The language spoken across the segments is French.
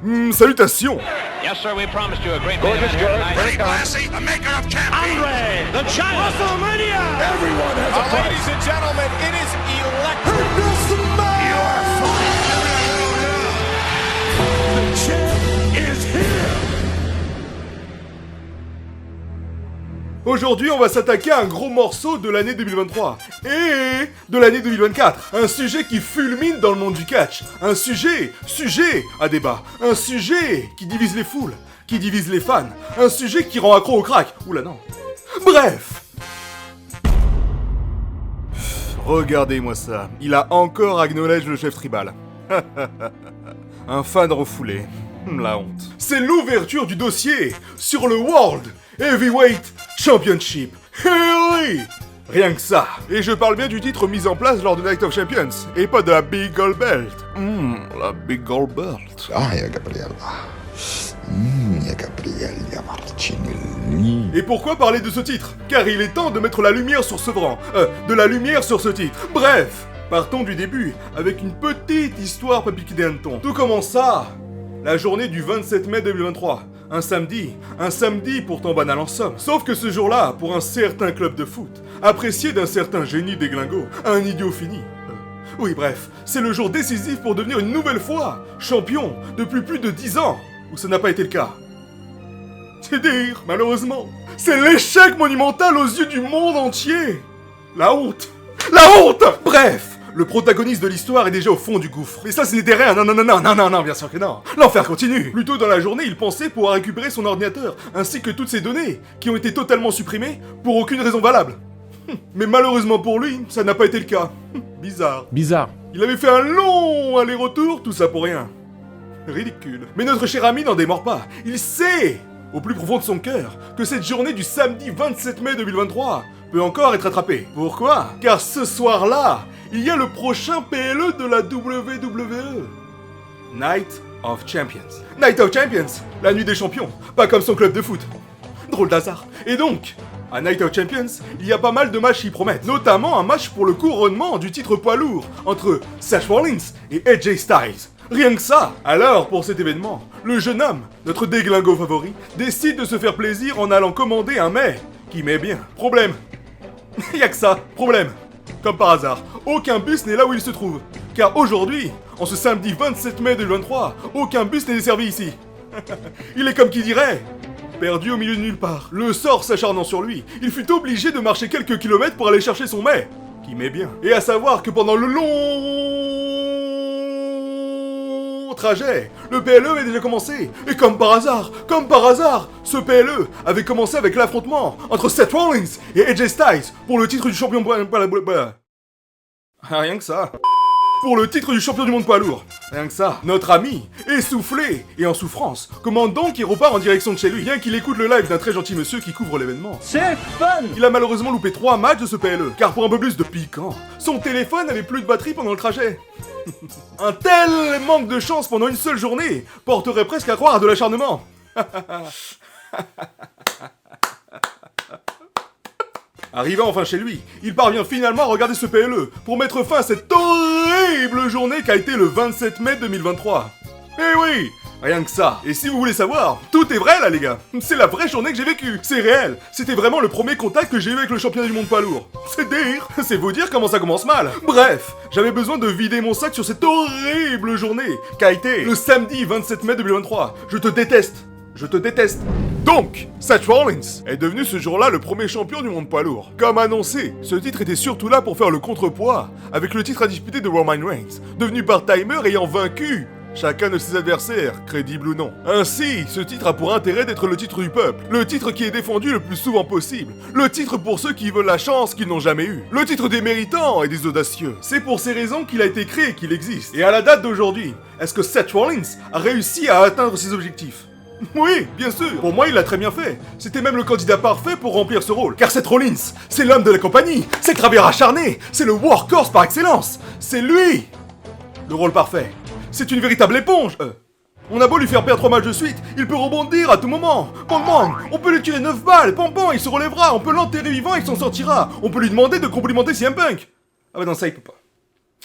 Salutations. Yes, sir, we promised you a great Gorgeous man here George, tonight. very Classy, the maker of champions. Andre, the giant. WrestleMania. Everyone has a price. Ladies and gentlemen, it is electric. You're fine. The champ is here. Aujourd'hui, on va s'attaquer à un gros morceau de l'année 2023 et de l'année 2024. Un sujet qui fulmine dans le monde du catch. Un sujet à débat. Un sujet qui divise les foules, qui divise les fans. Un sujet qui rend accro au crack. Oula non. Bref. Regardez-moi ça. Il a encore acknowledge le chef tribal. Un fan refoulé. La honte. C'est l'ouverture du dossier sur le World Heavyweight Championship. Hey! Rien que ça. Et je parle bien du titre mis en place lors de Night of Champions, et pas de la Big Gold Belt. La Big Gold Belt. Ah, ya Gabriella. Ya Gabriella Martinelli. Et pourquoi parler de ce titre? Car il est temps de mettre la lumière sur ce bran. De la lumière sur ce titre. Bref, partons du début, avec une petite histoire pas piquée des hannetons. Tout commence ça, la journée du 27 mai 2023. Un samedi pourtant banal en somme. Sauf que ce jour-là, pour un certain club de foot, apprécié d'un certain génie déglingo, un idiot fini. Oui bref, c'est le jour décisif pour devenir une nouvelle fois champion depuis plus de 10 ans, où ça n'a pas été le cas. C'est dire, malheureusement, c'est l'échec monumental aux yeux du monde entier. La honte. Bref, le protagoniste de l'histoire est déjà au fond du gouffre. Mais ça, ce n'était rien. Non, bien sûr que non. L'enfer continue. Plus tôt dans la journée, il pensait pouvoir récupérer son ordinateur, ainsi que toutes ses données, qui ont été totalement supprimées, pour aucune raison valable. Mais malheureusement pour lui, ça n'a pas été le cas. Bizarre. Il avait fait un long aller-retour, tout ça pour rien. Ridicule. Mais notre cher ami n'en démord pas. Il sait, au plus profond de son cœur, que cette journée du samedi 27 mai 2023 peut encore être attrapée. Pourquoi? Car ce soir-là, il y a le prochain PLE de la WWE. Night of Champions. Night of Champions, la nuit des champions, pas comme son club de foot. Drôle d'hasard. Et donc, à Night of Champions, il y a pas mal de matchs qui promettent. Notamment un match pour le couronnement du titre poids lourd entre Seth Rollins et AJ Styles. Rien que ça. Alors, pour cet événement, le jeune homme, notre déglingo favori, décide de se faire plaisir en allant commander un mets qui met bien. Problème. Y'a que ça. Problème. Comme par hasard, aucun bus n'est là où il se trouve. Car aujourd'hui, en ce samedi 27 mai 2023, aucun bus n'est desservi ici. Il est comme qui dirait, perdu au milieu de nulle part. Le sort s'acharnant sur lui, il fut obligé de marcher quelques kilomètres pour aller chercher son mets, qui met bien. Et à savoir que pendant le long trajet, le PLE avait déjà commencé. Et comme par hasard, ce PLE avait commencé avec l'affrontement entre Seth Rollins et AJ Styles pour le titre du champion... Rien que ça. Pour le titre du champion du monde poids lourd. Rien que ça. Notre ami, essoufflé et en souffrance, commande donc et repart en direction de chez lui, bien qu'il écoute le live d'un très gentil monsieur qui couvre l'événement. C'est fun. Il a malheureusement loupé 3 matchs de ce PLE, car pour un peu plus de piquant, son téléphone avait plus de batterie pendant le trajet. Un tel manque de chance pendant une seule journée porterait presque à croire à de l'acharnement. Arrivé enfin chez lui, il parvient finalement à regarder ce PLE pour mettre fin à cette horrible journée qu'a été le 27 mai 2023. Eh oui, rien que ça. Et si vous voulez savoir, tout est vrai là les gars. C'est la vraie journée que j'ai vécue. C'est réel. C'était vraiment le premier contact que j'ai eu avec le championnat du monde poids lourd. C'est dire. C'est vous dire comment ça commence mal. Bref, j'avais besoin de vider mon sac sur cette horrible journée qu'a été le samedi 27 mai 2023. Je te déteste. Donc, Seth Rollins est devenu ce jour-là le premier champion du monde poids lourd. Comme annoncé, ce titre était surtout là pour faire le contrepoids avec le titre à disputer de Roman Reigns, devenu part-timer ayant vaincu chacun de ses adversaires, crédible ou non. Ainsi, ce titre a pour intérêt d'être le titre du peuple, le titre qui est défendu le plus souvent possible, le titre pour ceux qui veulent la chance qu'ils n'ont jamais eue, le titre des méritants et des audacieux. C'est pour ces raisons qu'il a été créé et qu'il existe. Et à la date d'aujourd'hui, est-ce que Seth Rollins a réussi à atteindre ses objectifs? Oui, bien sûr. Pour moi, il l'a très bien fait. C'était même le candidat parfait pour remplir ce rôle. Car Seth Rollins, c'est l'homme de la compagnie, c'est le travailleur acharné, c'est le workhorse par excellence. C'est lui le rôle parfait. C'est une véritable éponge. On a beau lui faire perdre 3 matchs de suite, il peut rebondir à tout moment. Bang, on peut lui tirer 9 balles, pam, il se relèvera, on peut l'enterrer vivant et il s'en sortira. On peut lui demander de complimenter CM Punk. Ah bah non, ça il peut pas.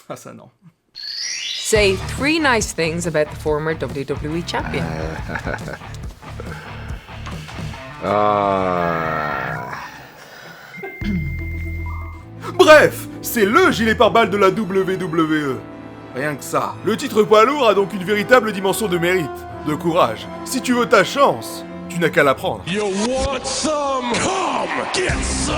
Ah ça non. Say 3 nice things about the former WWE champion. Bref, c'est le gilet pare-balles de la WWE. Rien que ça. Le titre poids lourd a donc une véritable dimension de mérite, de courage. Si tu veux ta chance, tu n'as qu'à la prendre. You want some? Come get some!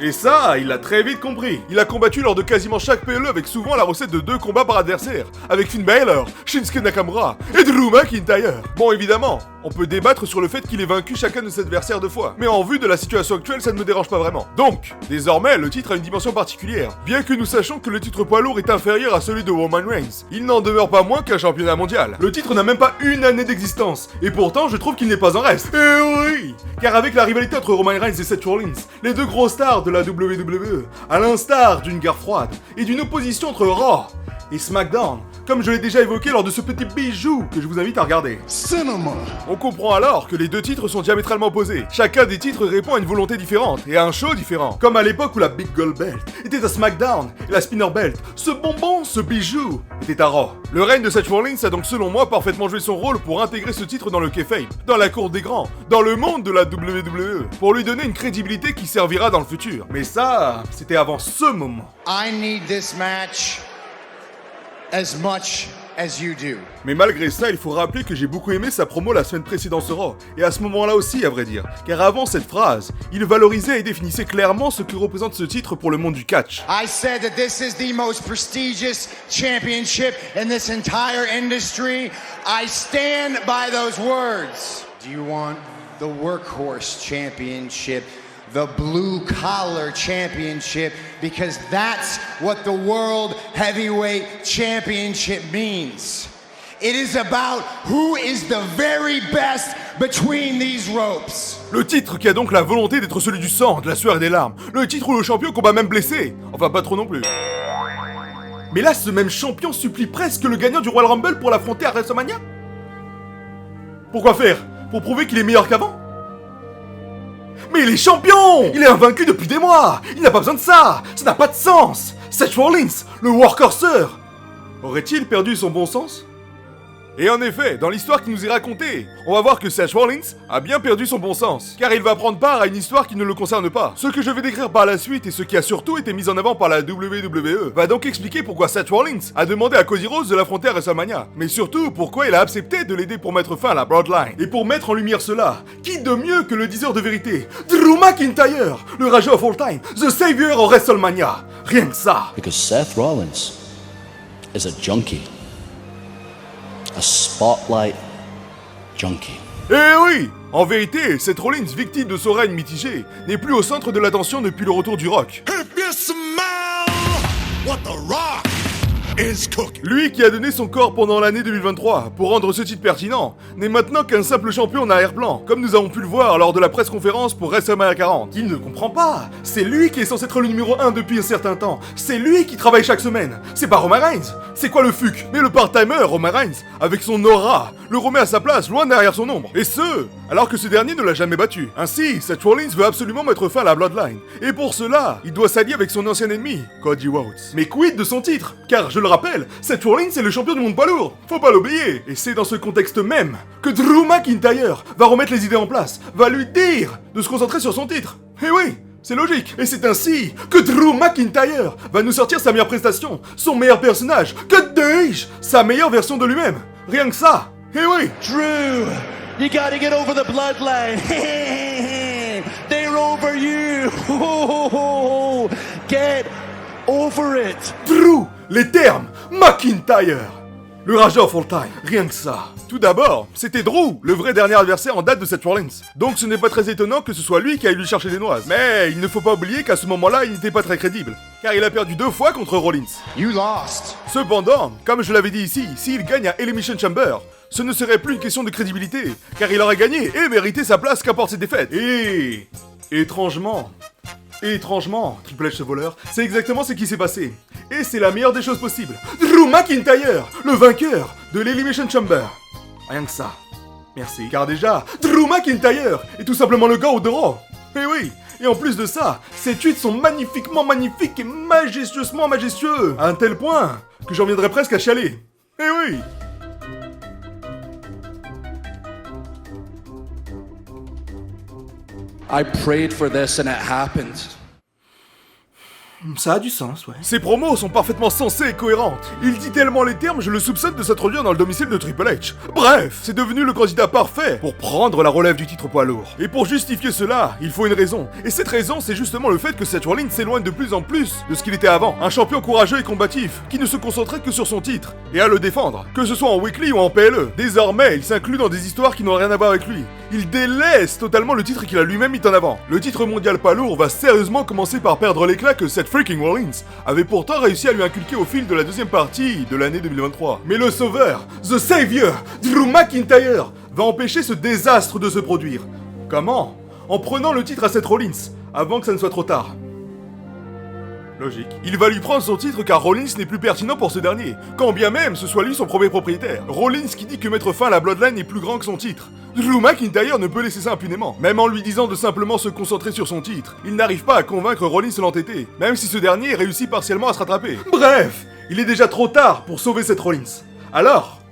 Et ça, il l'a très vite compris. Il a combattu lors de quasiment chaque PLE avec souvent la recette de 2 combats par adversaire, avec Finn Balor, Shinsuke Nakamura et Drew McIntyre. Bon, évidemment, on peut débattre sur le fait qu'il ait vaincu chacun de ses adversaires 2 fois, mais en vue de la situation actuelle, ça ne me dérange pas vraiment. Donc, désormais, le titre a une dimension particulière. Bien que nous sachions que le titre poids lourd est inférieur à celui de Roman Reigns, il n'en demeure pas moins qu'un championnat mondial. Le titre n'a même pas une année d'existence, et pourtant, je trouve qu'il n'est pas en reste. Eh oui! Car avec la rivalité entre Roman Reigns et Seth Rollins, les 2 gros stars de la WWE, à l'instar d'une guerre froide et d'une opposition entre Raw et SmackDown, comme je l'ai déjà évoqué lors de ce petit bijou que je vous invite à regarder. Cinema! On comprend alors que les 2 titres sont diamétralement opposés. Chacun des titres répond à une volonté différente et à un show différent. Comme à l'époque où la Big Gold Belt était à SmackDown et la Spinner Belt, ce bonbon, ce bijou, était à Raw. Le règne de Seth Rollins a donc selon moi parfaitement joué son rôle pour intégrer ce titre dans le kayfabe, dans la cour des grands, dans le monde de la WWE, pour lui donner une crédibilité qui servira dans le futur. Mais ça, c'était avant ce moment. I need this match as much as you do. Mais malgré ça, il faut rappeler que j'ai beaucoup aimé sa promo la semaine précédente sur Raw, et à ce moment-là aussi, à vrai dire. Car avant cette phrase, il valorisait et définissait clairement ce que représente ce titre pour le monde du catch. I said that this is the most prestigious championship in this entire industry. I stand by those words. Do you want the workhorse championship? The blue-collar championship, because that's what the World Heavyweight Championship means. It is about who is the very best between these ropes. Le titre qui a donc la volonté d'être celui du sang, de la sueur et des larmes. Le titre où le champion combat même blessé. Enfin, pas trop non plus. Mais là, ce même champion supplie presque le gagnant du Royal Rumble pour l'affronter à WrestleMania. Pourquoi faire? Pour prouver qu'il est meilleur qu'avant? Mais il est champion! Il est invaincu depuis des mois! Il n'a pas besoin de ça! Ça n'a pas de sens! Seth Rollins, le workhorser, aurait-il perdu son bon sens? Et en effet, dans l'histoire qui nous est racontée, on va voir que Seth Rollins a bien perdu son bon sens, car il va prendre part à une histoire qui ne le concerne pas. Ce que je vais décrire par la suite et ce qui a surtout été mis en avant par la WWE va donc expliquer pourquoi Seth Rollins a demandé à Cody Rhodes de l'affronter à WrestleMania, mais surtout pourquoi il a accepté de l'aider pour mettre fin à la Bloodline. Et pour mettre en lumière cela, qui de mieux que le diseur de vérité, Drew McIntyre, le rageux of all time, The Savior of WrestleMania. Rien que ça. Because Seth Rollins is a junkie. A spotlight junkie. Eh oui! En vérité, Seth Rollins, victime de son règne mitigé, n'est plus au centre de l'attention depuis le retour du Rock. If you smell what the Rock is cooking. Lui qui a donné son corps pendant l'année 2023 pour rendre ce titre pertinent, n'est maintenant qu'un simple champion en arrière-plan, comme nous avons pu le voir lors de la presse-conférence pour WrestleMania 40. Il ne comprend pas. C'est lui qui est censé être le numéro 1 depuis un certain temps. C'est lui qui travaille chaque semaine. C'est pas Roman Reigns. C'est quoi le fuck? Mais le part-timer, Roman Reigns, avec son aura, le remet à sa place, loin derrière son ombre. Et ce, alors que ce dernier ne l'a jamais battu. Ainsi, Seth Rollins veut absolument mettre fin à la Bloodline. Et pour cela, il doit s'allier avec son ancien ennemi, Cody Rhodes. Mais quid de son titre? Car, je le rappelle, Seth Rollins est le champion du monde poids lourd. Faut pas l'oublier. Et c'est dans ce contexte même que Drew McIntyre va remettre les idées en place, va lui dire de se concentrer sur son titre. Eh oui! C'est logique, et c'est ainsi que Drew McIntyre va nous sortir sa meilleure prestation, son meilleur personnage, que dis-je, sa meilleure version de lui-même. Rien que ça, eh oui. Drew, you gotta get over the bloodline. They're over you. Get over it. Drew, les termes, McIntyre, le rageur of all time, rien que ça. Tout d'abord, c'était Drew, le vrai dernier adversaire en date de Seth Rollins. Donc ce n'est pas très étonnant que ce soit lui qui aille lui chercher des noises. Mais il ne faut pas oublier qu'à ce moment-là, il n'était pas très crédible. Car il a perdu 2 fois contre Rollins. You lost. Cependant, comme je l'avais dit ici, s'il gagne à Elimination Chamber, ce ne serait plus une question de crédibilité, car il aurait gagné et mérité sa place qu'importe ses défaites. Et étrangement, Triple H ce voleur, c'est exactement ce qui s'est passé. Et c'est la meilleure des choses possibles. Drew McIntyre, le vainqueur de l'Elimination Chamber. Rien que ça. Merci. Car déjà, Drew McIntyre est tout simplement le GOAT de Raw. Eh oui. Et en plus de ça, ces tweets sont magnifiquement magnifiques et majestueusement majestueux. À un tel point que j'en viendrais presque à chialer. Eh oui! I prayed for this and it happened. Ça a du sens, ouais. Ces promos sont parfaitement sensées et cohérentes. Il dit tellement les termes, je le soupçonne de s'introduire dans le domicile de Triple H. Bref, c'est devenu le candidat parfait pour prendre la relève du titre poids lourd. Et pour justifier cela, il faut une raison. Et cette raison, c'est justement le fait que Seth Rollins s'éloigne de plus en plus de ce qu'il était avant. Un champion courageux et combatif, qui ne se concentrait que sur son titre, et à le défendre. Que ce soit en weekly ou en PLE. Désormais, il s'inclut dans des histoires qui n'ont rien à voir avec lui. Il délaisse totalement le titre qu'il a lui-même mis en avant. Le titre mondial poids lourd va sérieusement commencer par perdre l'éclat que Seth freaking Rollins avait pourtant réussi à lui inculquer au fil de la deuxième partie de l'année 2023. Mais le sauveur, The Savior, Drew McIntyre, va empêcher ce désastre de se produire. Comment? En prenant le titre à Seth Rollins, avant que ça ne soit trop tard. Logique. Il va lui prendre son titre car Rollins n'est plus pertinent pour ce dernier, quand bien même ce soit lui son premier propriétaire. Rollins qui dit que mettre fin à la Bloodline est plus grand que son titre. Drew McIntyre ne peut laisser ça impunément. Même en lui disant de simplement se concentrer sur son titre, il n'arrive pas à convaincre Rollins de l'entêter, même si ce dernier réussit partiellement à se rattraper. Bref, il est déjà trop tard pour sauver Seth Rollins. Alors,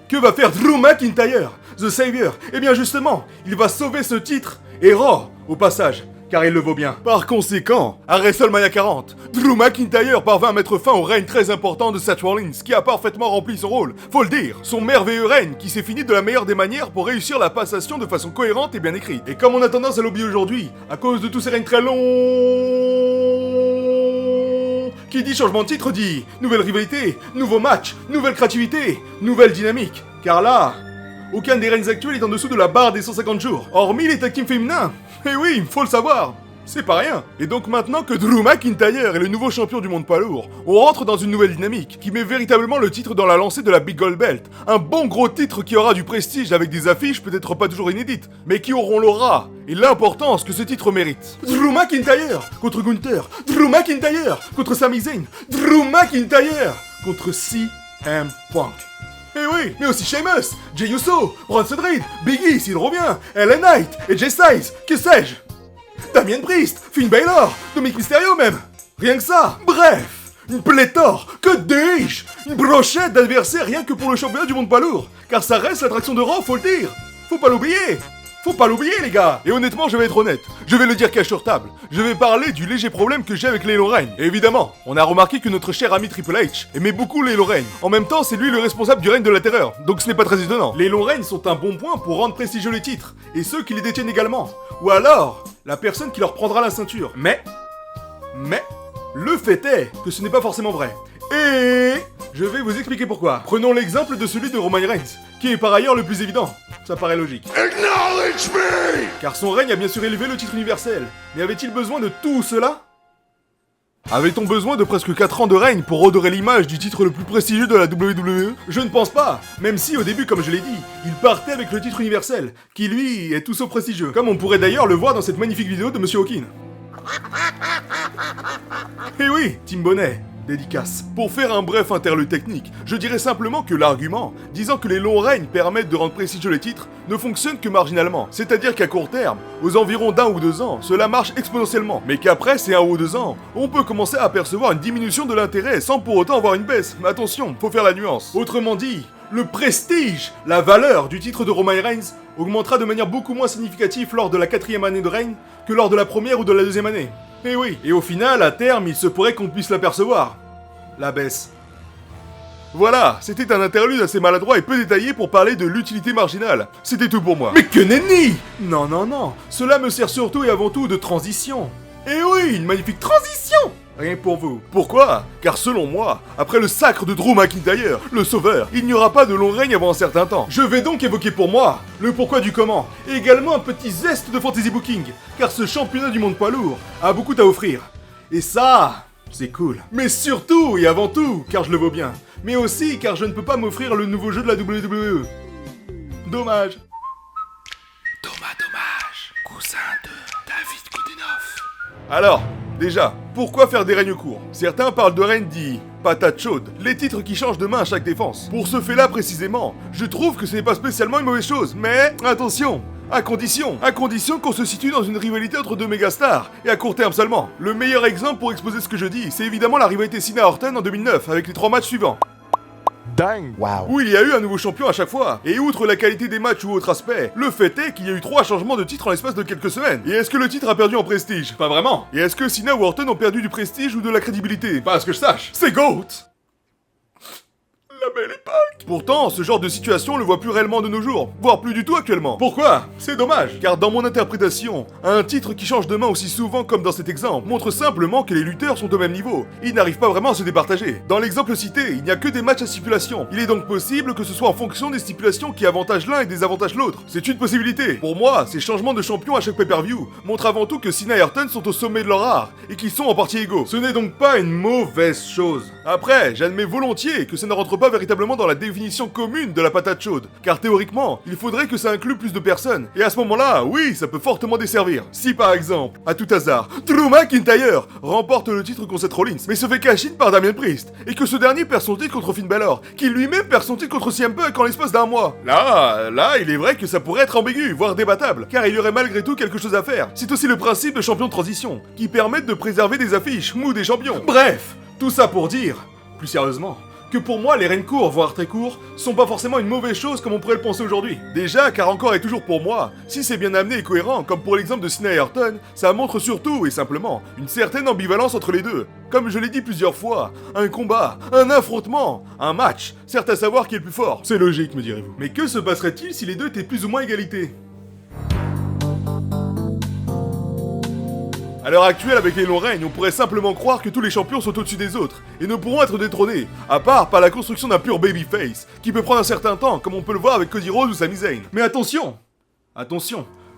que va faire Drew McIntyre, The Savior? Eh bien justement, il va sauver ce titre, et Raw, au passage, car il le vaut bien. Par conséquent, à WrestleMania 40, Drew McIntyre parvint à mettre fin au règne très important de Seth Rollins, qui a parfaitement rempli son rôle, faut le dire. Son merveilleux règne qui s'est fini de la meilleure des manières pour réussir la passation de façon cohérente et bien écrite. Et comme on a tendance à l'oublier aujourd'hui, à cause de tous ces règnes très longs... Qui dit changement de titre dit nouvelle rivalité, nouveau match, nouvelle créativité, nouvelle dynamique. Car là, aucun des règnes actuels est en dessous de la barre des 150 jours, hormis les tag teams féminins. Eh oui, faut le savoir, c'est pas rien. Et donc maintenant que Drew McIntyre est le nouveau champion du monde poids lourd, on rentre dans une nouvelle dynamique qui met véritablement le titre dans la lancée de la Big Gold Belt. Un bon gros titre qui aura du prestige avec des affiches peut-être pas toujours inédites, mais qui auront l'aura et l'importance que ce titre mérite. Drew McIntyre contre Gunther, Drew McIntyre contre Sami Zayn, Drew McIntyre contre CM Punk. Eh oui, mais aussi Sheamus, Jey Uso, Bronson Reed, Big E s'il revient, LA Knight, AJ Styles, que sais-je, Damien Priest, Finn Balor, Dominic Mysterio même. Rien que ça. Bref, une pléthore, que dis-je, une brochette d'adversaires rien que pour le championnat du monde poids lourd. Car ça reste l'attraction de Raw, faut le dire. Faut pas l'oublier. Faut pas l'oublier les gars. Et honnêtement, je vais être honnête, je vais le dire cash sur table. Je vais parler du léger problème que j'ai avec les Lorraine. Et évidemment, on a remarqué que notre cher ami Triple H aimait beaucoup les Lorraine. En même temps, c'est lui le responsable du règne de la terreur, donc ce n'est pas très étonnant. Les Lorraine sont un bon point pour rendre prestigieux les titres, et ceux qui les détiennent également. Ou alors, la personne qui leur prendra la ceinture. Mais, le fait est que ce n'est pas forcément vrai. Et je vais vous expliquer pourquoi. Prenons l'exemple de celui de Roman Reigns, qui est par ailleurs le plus évident. Ça paraît logique. Acknowledge me! Car son règne a bien sûr élevé le titre universel. Mais avait-il besoin de tout cela? Avait-on besoin de presque 4 ans de règne pour redorer l'image du titre le plus prestigieux de la WWE? Je ne pense pas, même si au début, comme je l'ai dit, il partait avec le titre universel, qui lui est tout sauf prestigieux, comme on pourrait d'ailleurs le voir dans cette magnifique vidéo de Monsieur Hawkins. Eh oui, Tim Bonnet, dédicace. Pour faire un bref interlude technique, je dirais simplement que l'argument disant que les longs règnes permettent de rendre prestigieux les titres ne fonctionne que marginalement. C'est-à-dire qu'à court terme, aux environs d'1 ou 2 ans, cela marche exponentiellement. Mais qu'après ces 1 ou 2 ans, on peut commencer à apercevoir une diminution de l'intérêt sans pour autant avoir une baisse. Mais attention, faut faire la nuance. Autrement dit, le prestige, la valeur du titre de Roman Reigns augmentera de manière beaucoup moins significative lors de la 4e année de règne que lors de la 1re ou de la 2e année. Eh oui, et au final, à terme, il se pourrait qu'on puisse l'apercevoir. La baisse. Voilà, c'était un interlude assez maladroit et peu détaillé pour parler de l'utilité marginale. C'était tout pour moi. Mais que nenni! Non, cela me sert surtout et avant tout de transition. Eh oui, une magnifique transition! Rien que pour vous. Pourquoi? Car selon moi, après le sacre de Drew McIntyre, le sauveur, il n'y aura pas de long règne avant un certain temps. Je vais donc évoquer pour moi le pourquoi du comment, et également un petit zeste de fantasy booking, car ce championnat du monde poids lourd a beaucoup à offrir. Et ça, c'est cool. Mais surtout et avant tout, car je le vaux bien, mais aussi car je ne peux pas m'offrir le nouveau jeu de la WWE. Dommage. Dommage. Cousin de David Goodenough. Alors, déjà, pourquoi faire des règnes courts? Certains parlent de règnes dits patates chaudes, les titres qui changent de main à chaque défense. Pour ce fait-là précisément, je trouve que ce n'est pas spécialement une mauvaise chose, mais attention, à condition qu'on se situe dans une rivalité entre deux mégastars, et à court terme seulement. Le meilleur exemple pour exposer ce que je dis, c'est évidemment la rivalité Cena-Orton en 2009, avec les 3 matchs suivants. dingue. Wow. Où il y a eu un nouveau champion à chaque fois. Et outre la qualité des matchs ou autre aspect, le fait est qu'il y a eu 3 changements de titre en l'espace de quelques semaines. Et est-ce que le titre a perdu en prestige? Pas vraiment. Et est-ce que Cena ou Orton ont perdu du prestige ou de la crédibilité? Pas à ce que je sache. C'est GOAT. La belle époque. Pourtant, ce genre de situation, on le voit plus réellement de nos jours, voire plus du tout actuellement. Pourquoi? C'est dommage, car dans mon interprétation, un titre qui change de main aussi souvent comme dans cet exemple montre simplement que les lutteurs sont au même niveau. Ils n'arrivent pas vraiment à se départager. Dans l'exemple cité, il n'y a que des matchs à stipulation. Il est donc possible que ce soit en fonction des stipulations qui avantagent l'un et désavantagent l'autre. C'est une possibilité. Pour moi, ces changements de champion à chaque pay-per-view montrent avant tout que Cena et Orton sont au sommet de leur art et qu'ils sont en partie égaux. Ce n'est donc pas une mauvaise chose. Après, j'admets volontiers que ça ne rentre pas véritablement dans la définition commune de la patate chaude, car théoriquement, il faudrait que ça inclue plus de personnes, et à ce moment-là, oui, ça peut fortement desservir. Si par exemple, à tout hasard, Drew McIntyre remporte le titre contre Seth Rollins, mais se fait cash-in par Damien Priest, et que ce dernier perd son titre contre Finn Balor, qui lui-même perd son titre contre CM Punk en l'espace d'un mois. Là, il est vrai que ça pourrait être ambigu, voire débattable, car il y aurait malgré tout quelque chose à faire. C'est aussi le principe de champion de transition, qui permettent de préserver des affiches, ou des champions. Bref, tout ça pour dire, plus sérieusement, que pour moi, les règnes courts, voire très courts, sont pas forcément une mauvaise chose comme on pourrait le penser aujourd'hui. Déjà, car encore et toujours pour moi, si c'est bien amené et cohérent, comme pour l'exemple de Cena et Orton, ça montre surtout et simplement une certaine ambivalence entre les deux. Comme je l'ai dit plusieurs fois, un combat, un affrontement, un match, certes à savoir qui est le plus fort. C'est logique, me direz-vous. Mais que se passerait-il si les deux étaient plus ou moins égalité? À l'heure actuelle, avec les longs règnes, on pourrait simplement croire que tous les champions sont au-dessus des autres, et ne pourront être détrônés, à part par la construction d'un pur babyface, qui peut prendre un certain temps, comme on peut le voir avec Cody Rhodes ou Sami Zayn. Mais attention,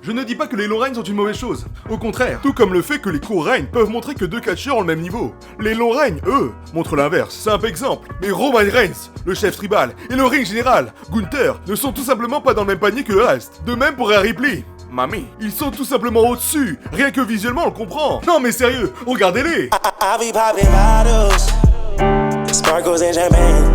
je ne dis pas que les longs règnes sont une mauvaise chose, au contraire, tout comme le fait que les courts règnes peuvent montrer que deux catcheurs ont le même niveau. Les longs règnes, eux, montrent l'inverse, simple exemple, mais Roman Reigns, le chef tribal, et le ring général, Gunther, ne sont tout simplement pas dans le même panier que le reste. De même pour Rhea Ripley. Mamie, ils sont tout simplement au-dessus, rien que visuellement on le comprend. Non mais sérieux, regardez-les. I be popping bottles, sparkles and champagne.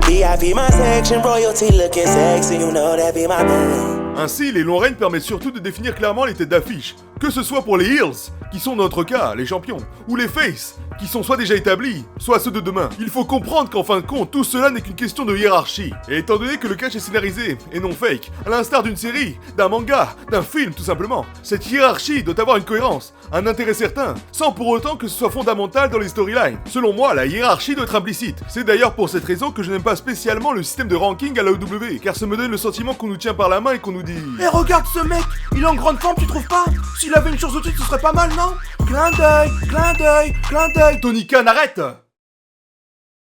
VIP my section, royalty looking sexy, you know that be my thing. Ainsi, les longs règnes permettent surtout de définir clairement les têtes d'affiche, que ce soit pour les heels, qui sont dans notre cas les champions, ou les faces, qui sont soit déjà établis, soit ceux de demain. Il faut comprendre qu'en fin de compte, tout cela n'est qu'une question de hiérarchie. Et étant donné que le catch est scénarisé, et non fake, à l'instar d'une série, d'un manga, d'un film tout simplement, cette hiérarchie doit avoir une cohérence, un intérêt certain, sans pour autant que ce soit fondamental dans les storylines. Selon moi, la hiérarchie doit être implicite. C'est d'ailleurs pour cette raison que je n'aime pas spécialement le système de ranking à la AEW, car ça me donne le sentiment qu'on nous tient par la main et qu'on nous dit... Eh regarde ce mec, il est en grande forme, tu trouves pas? S'il avait une chance au titre, ce serait pas mal, non? Clin d'œil, clin d'œil, clin d'œil. Tony Khan, arrête!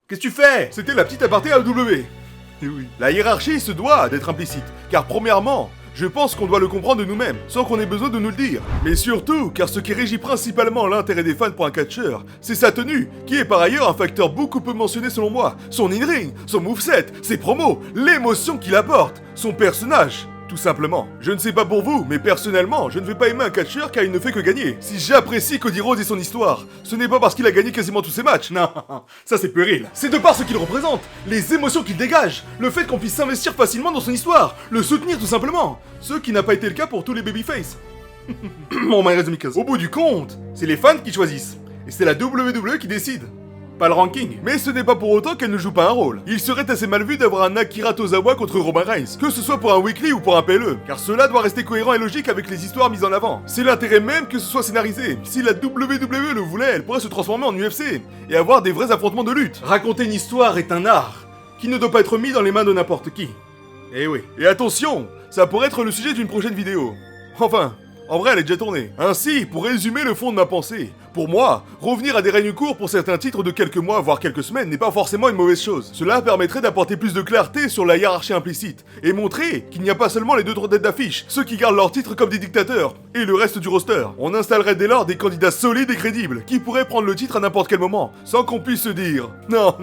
Qu'est-ce que tu fais? C'était la petite aparté AEW. Et oui. La hiérarchie se doit d'être implicite, car premièrement, je pense qu'on doit le comprendre de nous-mêmes, sans qu'on ait besoin de nous le dire. Mais surtout, car ce qui régit principalement l'intérêt des fans pour un catcheur, c'est sa tenue, qui est par ailleurs un facteur beaucoup peu mentionné selon moi. Son in-ring, son moveset, ses promos, l'émotion qu'il apporte, son personnage. Tout simplement. Je ne sais pas pour vous, mais personnellement, je ne vais pas aimer un catcheur car il ne fait que gagner. Si j'apprécie Cody Rhodes et son histoire, ce n'est pas parce qu'il a gagné quasiment tous ses matchs, non, ça c'est puéril. C'est de par ce qu'il représente, les émotions qu'il dégage, le fait qu'on puisse s'investir facilement dans son histoire, le soutenir tout simplement. Ce qui n'a pas été le cas pour tous les babyface. Bon, au bout du compte, c'est les fans qui choisissent. Et c'est la WWE qui décide. Pas le ranking, mais ce n'est pas pour autant qu'elle ne joue pas un rôle. Il serait assez mal vu d'avoir un Akira Tozawa contre Roman Reigns, que ce soit pour un weekly ou pour un PLE, car cela doit rester cohérent et logique avec les histoires mises en avant. C'est l'intérêt même que ce soit scénarisé. Si la WWE le voulait, elle pourrait se transformer en UFC, et avoir des vrais affrontements de lutte. Raconter une histoire est un art, qui ne doit pas être mis dans les mains de n'importe qui. Eh oui. Et attention, ça pourrait être le sujet d'une prochaine vidéo. Enfin... en vrai, elle est déjà tournée. Ainsi, pour résumer le fond de ma pensée, pour moi, revenir à des règnes courts pour certains titres de quelques mois, voire quelques semaines, n'est pas forcément une mauvaise chose. Cela permettrait d'apporter plus de clarté sur la hiérarchie implicite, et montrer qu'il n'y a pas seulement les deux têtes d'affiche, ceux qui gardent leurs titres comme des dictateurs, et le reste du roster. On installerait dès lors des candidats solides et crédibles, qui pourraient prendre le titre à n'importe quel moment, sans qu'on puisse se dire « Non,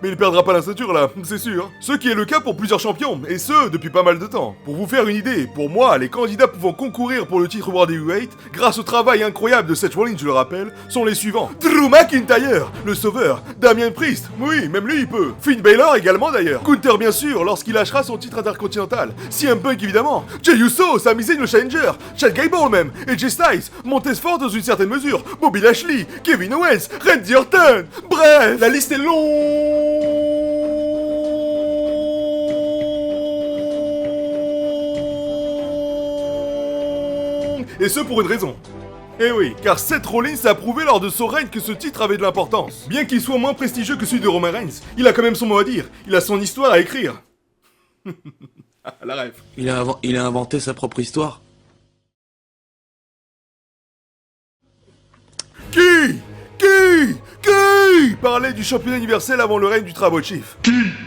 mais il perdra pas la ceinture là, c'est sûr ». Ce qui est le cas pour plusieurs champions, et ce, depuis pas mal de temps. Pour vous faire une idée, pour moi, les candidats pouvant concourir pour le titre World Heavyweight, grâce au travail incroyable de Seth Rollins, je le rappelle, sont les suivants. Drew McIntyre, le sauveur. Damien Priest, oui, même lui il peut. Finn Balor également d'ailleurs. Gunther bien sûr, lorsqu'il lâchera son titre intercontinental. CM Punk évidemment. Jey Uso, Sami Zayn le challenger. Chad Gable même. AJ Styles, Montez Ford dans une certaine mesure. Bobby Lashley, Kevin Owens, Randy Orton. Bref, la liste est longue. et ce pour une raison. Eh oui, car Seth Rollins a prouvé lors de son règne que ce titre avait de l'importance. Bien qu'il soit moins prestigieux que celui de Roman Reigns, il a quand même son mot à dire, il a son histoire à écrire. La rêve. Il a inventé sa propre histoire. Qui parlait du championnat universel avant le règne du Tribal Chief?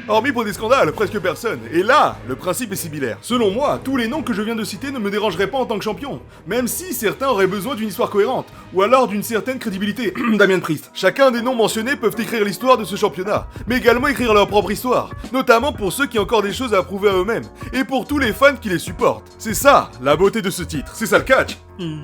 Hormis pour des scandales, presque personne. Et là, le principe est similaire. Selon moi, tous les noms que je viens de citer ne me dérangeraient pas en tant que champion, même si certains auraient besoin d'une histoire cohérente, ou alors d'une certaine crédibilité. Damien Priest. Chacun des noms mentionnés peuvent écrire l'histoire de ce championnat, mais également écrire leur propre histoire, notamment pour ceux qui ont encore des choses à prouver à eux-mêmes, et pour tous les fans qui les supportent. C'est ça, la beauté de ce titre. C'est ça le catch.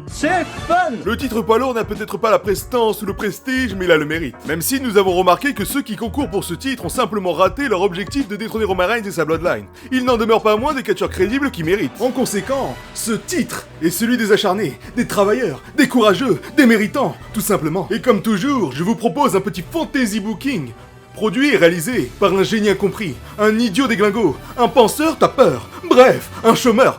C'est fun! Le titre poids lourd n'a peut-être pas la prestance ou le prestige, mais il a le mérite. Même si nous avons remarqué que ceux qui concourent pour ce titre ont simplement raté leur objectif de détrôner Roman Reigns et sa bloodline, il n'en demeure pas moins des catcheurs crédibles qui méritent. En conséquent, ce titre est celui des acharnés, des travailleurs, des courageux, des méritants, tout simplement. Et comme toujours, je vous propose un petit fantasy booking, produit et réalisé par un génie incompris, un idiot déglingo, un penseur tapeur, bref, un chômeur.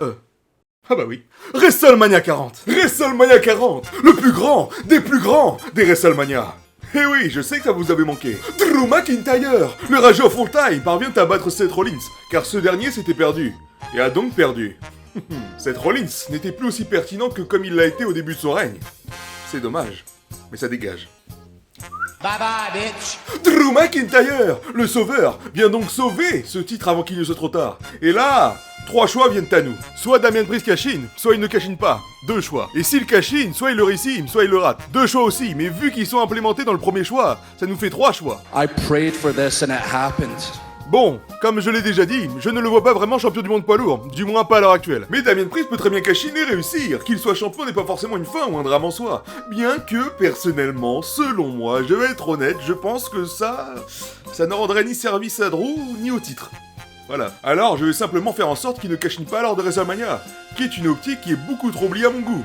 Ah bah oui. WrestleMania 40. WrestleMania 40, le plus grand des WrestleMania. Eh oui, je sais que ça vous avait manqué. Drew McIntyre, le rageux of all time, parvient à battre Seth Rollins, car ce dernier s'était perdu, et a donc perdu. Seth Rollins n'était plus aussi pertinent que comme il l'a été au début de son règne. C'est dommage, mais ça dégage. Bye bye, bitch. Drew McIntyre, le sauveur, vient donc sauver ce titre avant qu'il ne soit trop tard. Et là, 3 choix viennent à nous. Soit Damien Priest cash-in, soit il ne cash-in pas. 2 choix. Et s'il cash-in, soit il le réussit, soit il le rate. 2 choix aussi, mais vu qu'ils sont implémentés dans le premier choix, ça nous fait 3 choix. I prayed for this and it happened. Bon, comme je l'ai déjà dit, je ne le vois pas vraiment champion du monde poids lourd, du moins pas à l'heure actuelle. Mais Damien Priest peut très bien cash-in et réussir. Qu'il soit champion n'est pas forcément une fin ou un drame en soi. Bien que, personnellement, selon moi, je vais être honnête, je pense que ça ne rendrait ni service à Drew, ni au titre. Voilà. Alors, je vais simplement faire en sorte qu'il ne cash-in pas lors de WrestleMania, qui est une optique qui est beaucoup trop oubliée à mon goût.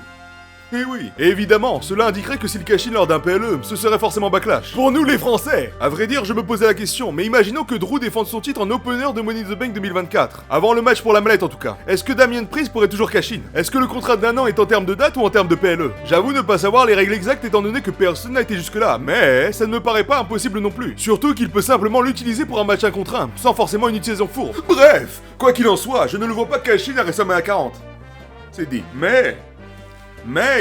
Eh oui. Et évidemment, cela indiquerait que s'il cash-in lors d'un PLE, ce serait forcément backlash. Pour nous les Français, à vrai dire, je me posais la question, mais imaginons que Drew défende son titre en opener de Money in the Bank 2024. Avant le match pour la mallette en tout cas. Est-ce que Damien Priest pourrait toujours cash-in? Est-ce que le contrat d'1 an est en termes de date ou en termes de PLE? J'avoue ne pas savoir les règles exactes étant donné que personne n'a été jusque là, mais ça ne me paraît pas impossible non plus. Surtout qu'il peut simplement l'utiliser pour un match 1 contre 1, sans forcément une utilisation fourbe. Bref, quoi qu'il en soit, je ne le vois pas cash-in à WrestleMania 40. C'est dit. Mais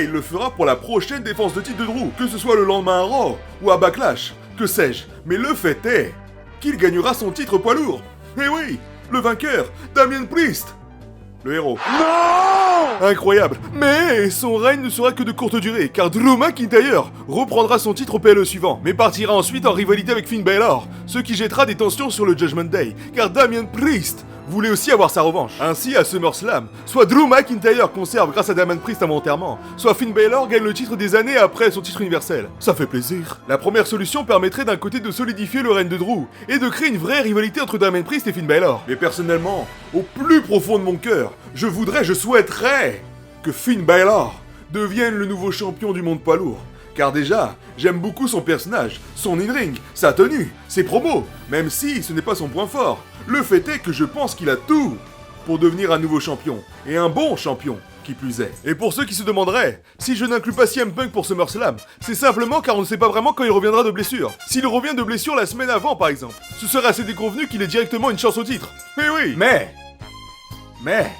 il le fera pour la prochaine défense de titre de Drew, que ce soit le lendemain à Raw ou à Backlash, que sais-je. Mais le fait est qu'il gagnera son titre poids lourd. Eh oui, le vainqueur, Damien Priest, le héros. Non! Incroyable. Mais son règne ne sera que de courte durée, car Drew McIntyre reprendra son titre au PLE suivant, mais partira ensuite en rivalité avec Finn Balor, ce qui jettera des tensions sur le Judgment Day, car Damien Priest voulait aussi avoir sa revanche. Ainsi, à SummerSlam, soit Drew McIntyre conserve grâce à Damien Priest involontairement, soit Finn Balor gagne le titre des années après son titre universel. Ça fait plaisir. La première solution permettrait d'un côté de solidifier le règne de Drew, et de créer une vraie rivalité entre Damien Priest et Finn Balor. Mais personnellement, au plus profond de mon cœur, je souhaiterais que Finn Balor devienne le nouveau champion du monde poids lourd. Car déjà, j'aime beaucoup son personnage, son in-ring, sa tenue, ses promos, même si ce n'est pas son point fort. Le fait est que je pense qu'il a tout pour devenir un nouveau champion, et un bon champion, qui plus est. Et pour ceux qui se demanderaient, si je n'inclus pas CM Punk pour SummerSlam, c'est simplement car on ne sait pas vraiment quand il reviendra de blessure. S'il revient de blessure la semaine avant par exemple, ce serait assez déconvenu qu'il ait directement une chance au titre. Mais oui, mais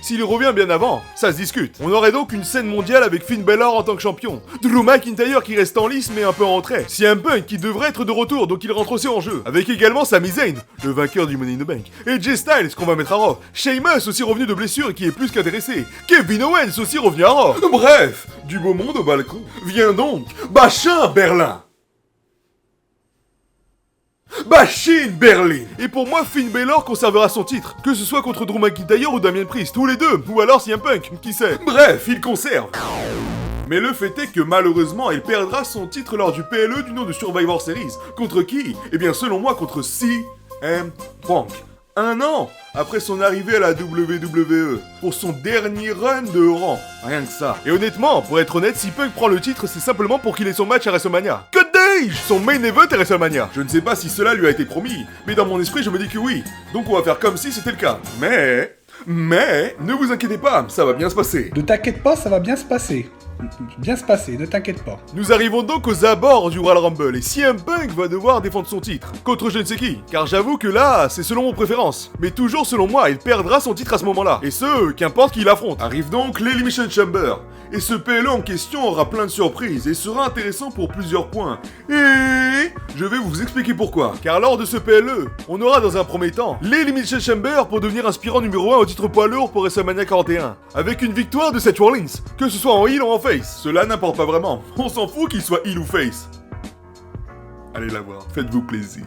s'il revient bien avant, ça se discute. On aurait donc une scène mondiale avec Finn Balor en tant que champion, Drew McIntyre qui reste en lice mais un peu en retrait, CM Punk qui devrait être de retour donc il rentre aussi en jeu, avec également Sami Zayn, le vainqueur du Money in the Bank, et Jay Styles qu'on va mettre à Raw, Sheamus aussi revenu de blessure et qui est plus qu'intéressé, Kevin Owens aussi revenu à Raw. Bref, du beau monde au balcon. Viens donc, Bachin Berlin. Bachin Berlin. Et pour moi, Finn Balor conservera son titre, que ce soit contre Drew McIntyre ou Damien Priest, tous les deux, ou alors CM Punk, qui sait. Bref, il conserve. Mais le fait est que malheureusement, il perdra son titre lors du PLE du nom de Survivor Series. Contre qui? Eh bien, selon moi, contre CM Punk. 1 an après son arrivée à la WWE, pour son dernier run de rang. Rien que ça. Et honnêtement, pour être honnête, si Punk prend le titre, c'est simplement pour qu'il ait son match à WrestleMania. Que dis-je? Son main event à WrestleMania. Je ne sais pas si cela lui a été promis, mais dans mon esprit, je me dis que oui. Donc on va faire comme si c'était le cas. Mais, ne vous inquiétez pas, ça va bien se passer. Ne t'inquiète pas, ça va bien se passer. bien se passer, ne t'inquiète pas. Nous arrivons donc aux abords du Royal Rumble et CM Punk va devoir défendre son titre contre je ne sais qui. Car j'avoue que là, c'est selon mon préférence. Mais toujours selon moi, il perdra son titre à ce moment-là. Et ce, qu'importe qui il affronte. Arrive donc l'Elimination Chamber. Et ce PLE en question aura plein de surprises et sera intéressant pour plusieurs points. Et je vais vous expliquer pourquoi. Car lors de ce PLE, on aura dans un premier temps l'Elimination Chamber pour devenir aspirant numéro 1 au titre poids lourd pour WrestleMania 41. Avec une victoire de Seth Rollins, que ce soit en heel ou en face. Cela n'importe pas vraiment. On s'en fout qu'il soit heel ou face. Allez la voir, faites-vous plaisir.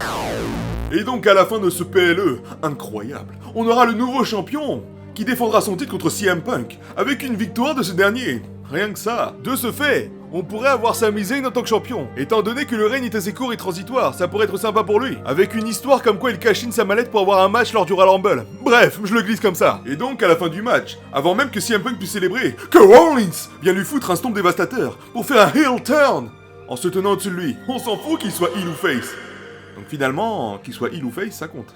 Et donc à la fin de ce PLE incroyable, on aura le nouveau champion qui défendra son titre contre CM Punk avec une victoire de ce dernier. Rien que ça. De ce fait, on pourrait avoir Sami Zayn en tant que champion. Étant donné que le règne est assez court et transitoire, ça pourrait être sympa pour lui. Avec une histoire comme quoi il cache-in sa mallette pour avoir un match lors du Royal Rumble. Bref, je le glisse comme ça. Et donc, à la fin du match, avant même que CM Punk puisse célébrer, que Rollins vient lui foutre un stomp dévastateur pour faire un heel turn en se tenant au-dessus de lui. On s'en fout qu'il soit heel ou face. Donc finalement, qu'il soit heel ou face, ça compte.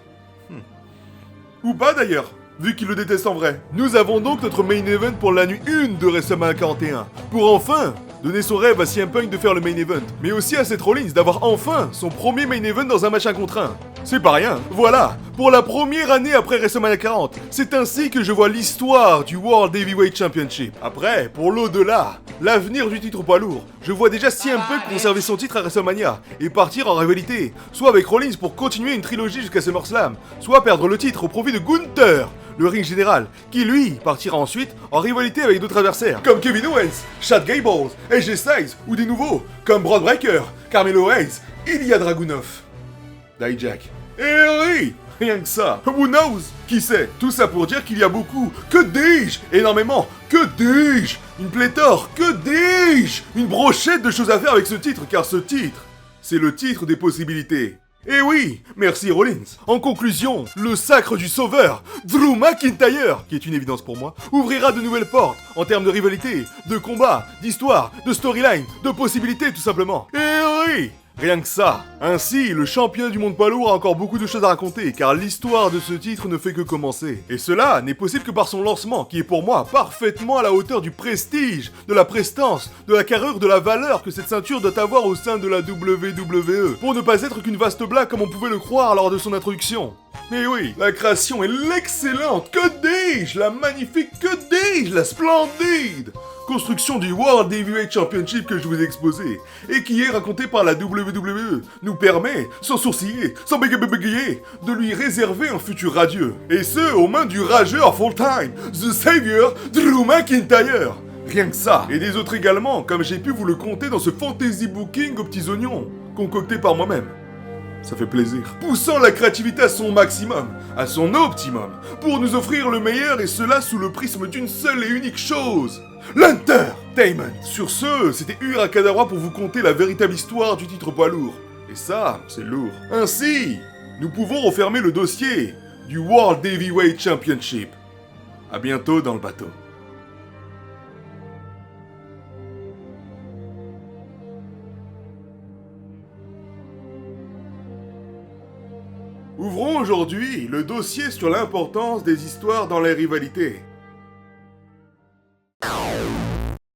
Ou pas d'ailleurs, vu qu'il le déteste en vrai. Nous avons donc notre main event pour la nuit 1 de WrestleMania 41. Pour enfin donner son rêve à CM Punk de faire le main event, mais aussi à Seth Rollins d'avoir enfin son premier main event dans un match 1 contre 1. C'est pas rien. Voilà, pour la première année après WrestleMania 40, c'est ainsi que je vois l'histoire du World Heavyweight Championship. Après, pour l'au-delà, l'avenir du titre poids lourd, je vois déjà CM Punk conserver son titre à WrestleMania et partir en rivalité, soit avec Rollins pour continuer une trilogie jusqu'à SummerSlam, soit perdre le titre au profit de Gunther, le ring général, qui lui partira ensuite en rivalité avec d'autres adversaires, comme Kevin Owens, Chad Gable, AJ Styles, ou des nouveaux, comme Bron Breakker, Carmelo Hayes, Ilya Dragunov, Dijak. Et oui, rien que ça. Who knows? Qui sait? Tout ça pour dire qu'il y a beaucoup, que dis-je? Énormément, que dis-je? Une pléthore, que dis-je? Une brochette de choses à faire avec ce titre, car ce titre, c'est le titre des possibilités. Et oui, merci Rollins. En conclusion, le sacre du sauveur, Drew McIntyre, qui est une évidence pour moi, ouvrira de nouvelles portes en termes de rivalité, de combat, d'histoire, de storyline, de possibilités tout simplement. Et oui, rien que ça. Ainsi, le champion du monde poids lourd a encore beaucoup de choses à raconter, car l'histoire de ce titre ne fait que commencer. Et cela n'est possible que par son lancement, qui est pour moi parfaitement à la hauteur du prestige, de la prestance, de la carrure, de la valeur que cette ceinture doit avoir au sein de la WWE, pour ne pas être qu'une vaste blague comme on pouvait le croire lors de son introduction. Mais oui, la création est l'excellente, que dis-je, la magnifique, que dis-je, la splendide construction du World Heavyweight Championship que je vous ai exposé, et qui est raconté par la WWE, nous permet, sans sourciller, sans bégayer, de lui réserver un futur radieux. Et ce, aux mains du rageur full-time, The Savior, Drew McIntyre. Rien que ça. Et des autres également, comme j'ai pu vous le compter dans ce fantasy booking aux petits oignons, concocté par moi-même. Ça fait plaisir. Poussant la créativité à son maximum, à son optimum, pour nous offrir le meilleur et cela sous le prisme d'une seule et unique chose. L'Entertainment. Sur ce, c'était Urakadara pour vous conter la véritable histoire du titre poids lourd. Et ça, c'est lourd. Ainsi, nous pouvons refermer le dossier du World Heavyweight Championship. À bientôt dans le bateau. Ouvrons aujourd'hui le dossier sur l'importance des histoires dans les rivalités.